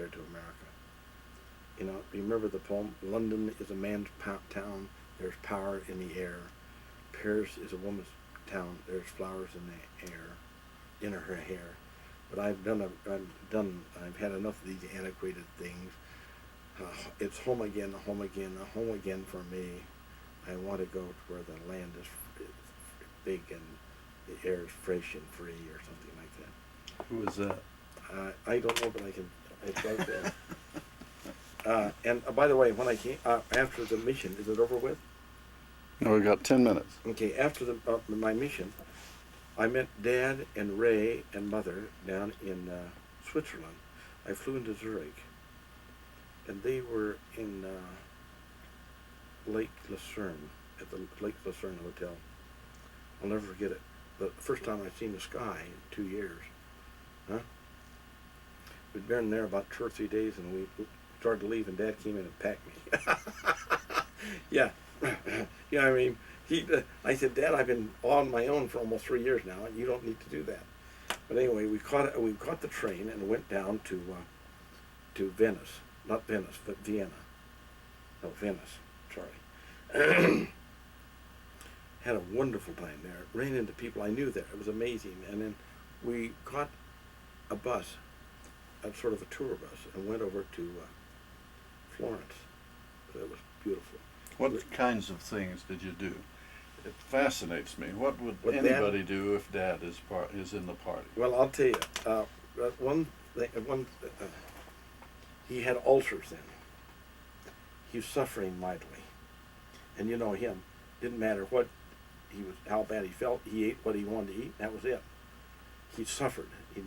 compared to America. You know, remember the poem, London is a man's town, there's power in the air. Paris is a woman's town, there's flowers in the air, in her hair. But I've had enough of these antiquated things. It's home again, home again, home again for me. I want to go to where the land is big and the air is fresh and free, or something like that. Who is that? I don't know, but it's right there. And by the way, when I came after the mission, is it over with? No, we got 10 minutes. Okay, after my mission, I met Dad and Ray and Mother down in Switzerland. I flew into Zurich, and they were in Lake Lucerne, at the Lake Lucerne Hotel. I'll never forget it. The first time I'd seen the sky in 2 years. Huh? We'd been there about 2 or 3 days, and we started to leave, and Dad came in and packed me. Yeah. Yeah, I mean, I said, Dad, I've been on my own for almost 3 years now, and you don't need to do that. But anyway, we caught the train and went down to Venice. Not Venice, but Vienna. No, Venice. Sorry. Had a wonderful time there. Ran into people I knew there. It was amazing. And then we caught a bus, a sort of a tour bus, and went over to Florence. It was beautiful. What kinds of things did you do? It fascinates me. What would What anybody do if Dad is in the party? Well, I'll tell you. He had ulcers then. He was suffering mightily, and you know him. Didn't matter what how bad he felt. He ate what he wanted to eat. And that was it. He suffered. He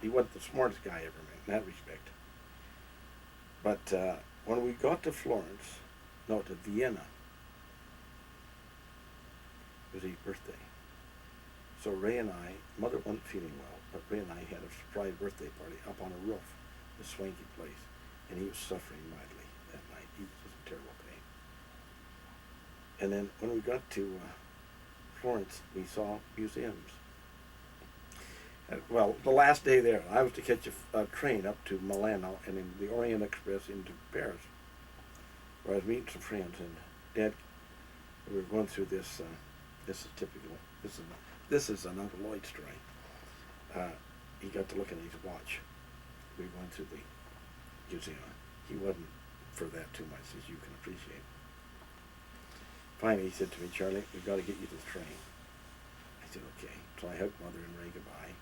wasn't the smartest guy I ever met in that respect. But when we got to to Vienna, it was his birthday. So Ray and I, Mother wasn't feeling well, but Ray and I had a surprise birthday party up on a roof, a swanky place, and he was suffering mightily that night. He was in terrible pain. And then when we got to Florence, we saw museums. Well, the last day there, I was to catch a train up to Milano and in the Orient Express into Paris, where I was meeting some friends, and Dad, we were going through this. This is typical. This is an Uncle Lloyd story. He got to looking at his watch. We went through the museum. He wasn't for that too much, as you can appreciate. Finally, he said to me, Charlie, we've got to get you to the train. I said, okay. So I hugged Mother and Ray goodbye,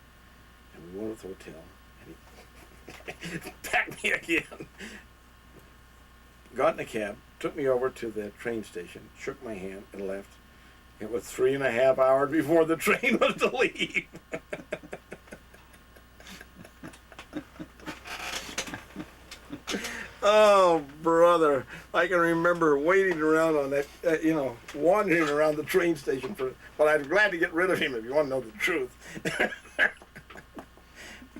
and we went to the hotel, and he packed me again. Got in a cab, took me over to the train station, shook my hand, and left. It was 3.5 hours before the train was to leave. Oh, brother. I can remember waiting around on that, wandering around the train station but I'm glad to get rid of him if you want to know the truth.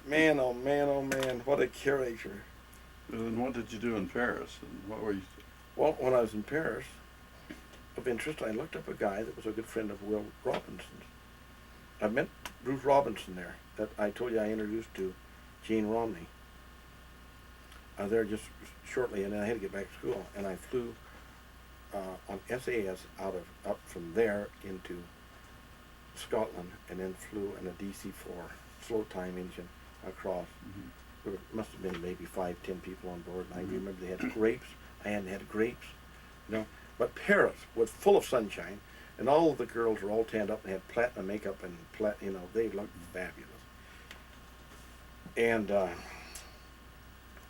Man, oh man, oh man, what a character. And what did you do in Paris? And what were you? Well, when I was in Paris, of interest, I looked up a guy that was a good friend of Will Robinson's. I met Bruce Robinson there, that I told you I introduced to Gene Romney. I was there just shortly, and then I had to get back to school, and I flew on SAS up from there into Scotland, and then flew in a DC-4 slow time engine across. Mm-hmm. There must have been maybe 5-10 people on board, and I remember they had grapes. I hadn't had grapes, But Paris was full of sunshine, and all of the girls were all tanned up and had platinum makeup and they looked fabulous. And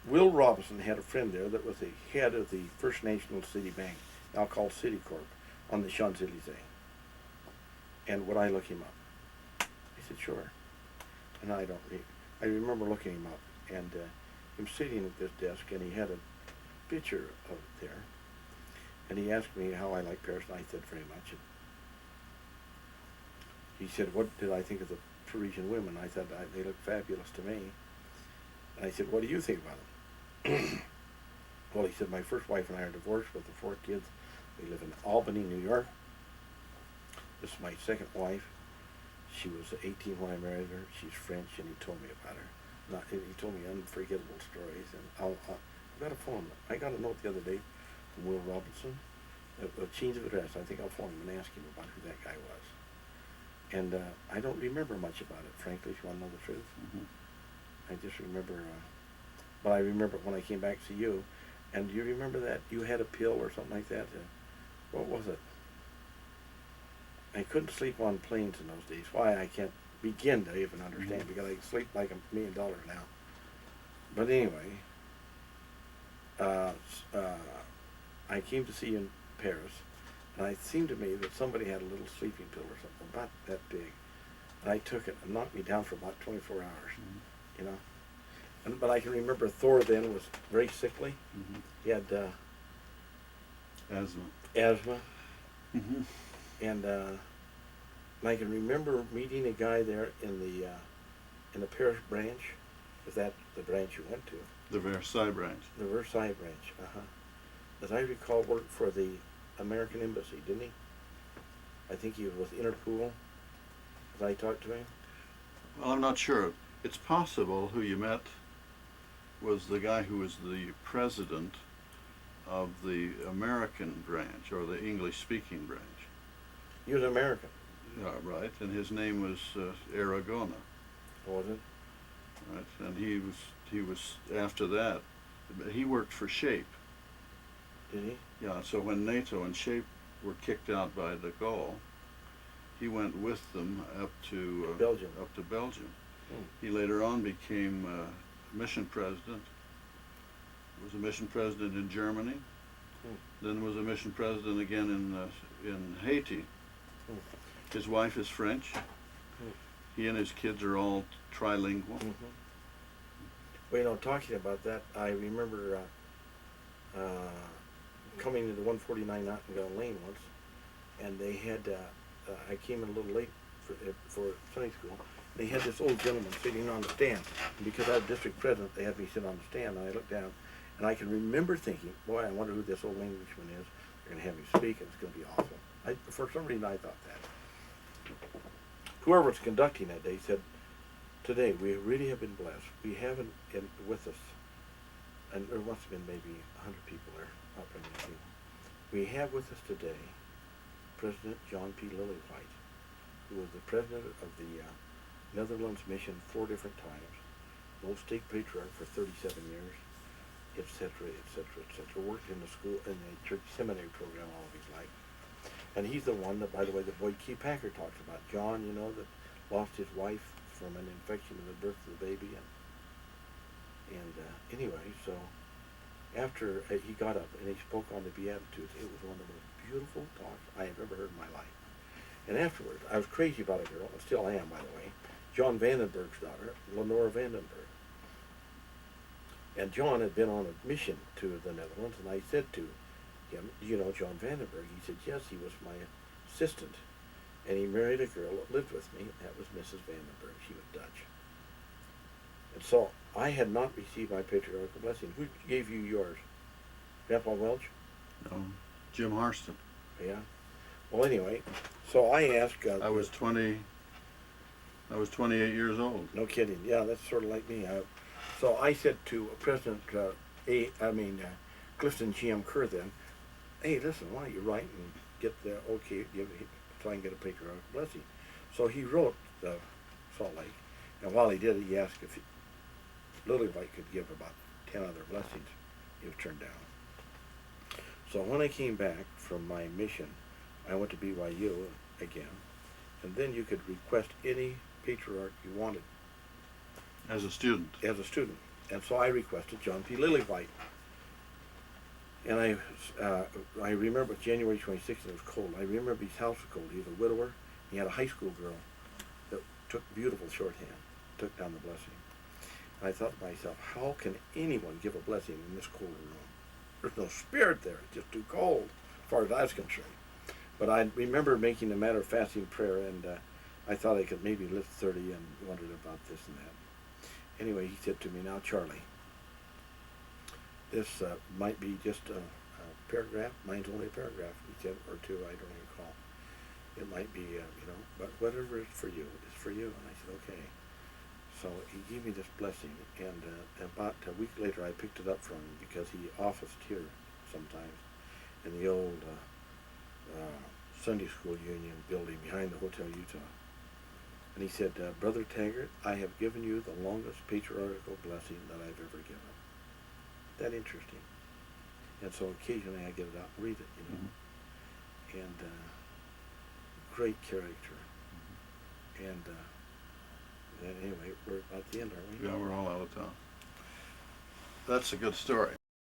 Will Robinson had a friend there that was the head of the First National City Bank, now called Citicorp, on the Champs-Elysees. And would I look him up? I said, sure. And I remember looking him up, and him sitting at this desk, and he had a picture of it there. And he asked me how I liked Paris, and I said very much. And he said, what did I think of the Parisian women? I said, they look fabulous to me. And I said, what do you think about them? Well, he said, my first wife and I are divorced with the 4 kids. We live in Albany, New York. This is my second wife. She was 18 when I married her. She's French, and he told me about her. not, he told me unforgettable stories, and I got a phone. I got a note the other day from Will Robinson, a change of address. I think I'll phone him and ask him about who that guy was. And I don't remember much about it, frankly, if you want to know the truth. Mm-hmm. I just remember, but I remember when I came back to see you, and do you remember that you had a pill or something like that? What was it? I couldn't sleep on planes in those days. Why, I can't begin to even understand, Mm-hmm. because I sleep like $1 million now. But anyway, I came to see you in Paris, and it seemed to me that somebody had a little sleeping pill or something about that big. And I took it and knocked me down for about 24 hours, Mm-hmm. you know. But I can remember Thor then was very sickly. Mm-hmm. He had Asthma. asthma, Mm-hmm. and I can remember meeting a guy there in the Paris branch. Is that the branch you went to? The Versailles branch. The Versailles branch. As I recall, worked for the American Embassy, didn't he? I think he was with Interpol. As I talked to him. Well, I'm not sure. It's possible who you met was the guy who was the president of the American branch, or the English-speaking branch. He was American. Yeah, right. And his name was Aragona, Was it? right? And he was after that. He worked for Shape. Did he? Yeah. So when NATO and Shape were kicked out by de Gaulle, he went with them up to Belgium. Up to Belgium. Hmm. He later on became mission president. Was a mission president in Germany. Then was a mission president again in Haiti. Hmm. His wife is French. He and his kids are all trilingual. Mm-hmm. Well, you know, talking about that, I remember coming into 149 Nottingham Lane once, and they had, I came in a little late for Sunday school. They had this old gentleman sitting on the stand, and because I was district president, they had me sit on the stand, and I looked down, and I can remember thinking, boy, I wonder who this old Englishman is. They're going to have me speak, and it's going to be awful. For some reason, I thought that. Whoever was conducting that day said, today, we really have been blessed. We have with us, and there must have been maybe 100 people there, up in the field. We have with us today President John P. Lillywhite, who was the president of the Netherlands mission 4 different times, no stake patriarch for 37 years, etc., etc., etc. Worked in the school, in the church seminary program all of his life. And he's the one that, by the way, that Boyd Key Packer talks about. John, you know, that lost his wife from an infection in the birth of the baby. And anyway, so after he got up and he spoke on the Beatitudes, it was one of the most beautiful talks I have ever heard in my life. And afterwards, I was crazy about a girl, and still am, by the way, John Vandenberg's daughter, Lenore Vandenberg. And John had been on a mission to the Netherlands, and I said to him, do you know John Vandenberg? He said, yes, he was my assistant. And he married a girl that lived with me. That was Mrs. Vandenberg. She was Dutch. And so I had not received my patriarchal blessing. Who gave you yours? Grandpa Welch? No, Jim Harston. Yeah. Well, anyway, so I asked. I was 28 years old. No kidding. Yeah, that's sort of like me. So I said to President Clifton G.M. Kerr then, hey, listen, why don't you write and get the okay, try and get a patriarchal blessing. So he wrote the Salt Lake, and while he did it, he asked if Lillywhite could give about 10 other blessings. He was turned down. So when I came back from my mission, I went to BYU again, and then you could request any patriarch you wanted. As a student. As a student. And so I requested John P. Lillywhite. And I remember January 26th, it was cold. I remember his house was cold. He was a widower. He had a high school girl that took beautiful shorthand, took down the blessing. And I thought to myself, how can anyone give a blessing in this cold room? There's no spirit there. It's just too cold, as far as I was concerned. But I remember making a matter of fasting prayer, and I thought I could maybe lift 30 and wondered about this and that. Anyway, he said to me, now, Charlie, this might be just a paragraph. Mine's only a paragraph, he said, or 2, I don't recall. It might be, but whatever is for you is for you. And I said, okay. So he gave me this blessing, and about a week later I picked it up from him because he officed here sometimes in the old Sunday School Union building behind the Hotel Utah. And he said, Brother Taggart, I have given you the longest patriarchal blessing that I've ever given. That interesting. And so occasionally I get it out and read it, you know. Mm-hmm. And great character. Mm-hmm. And anyway, we're at the end, aren't we? Yeah, we're all out of town. That's a good story.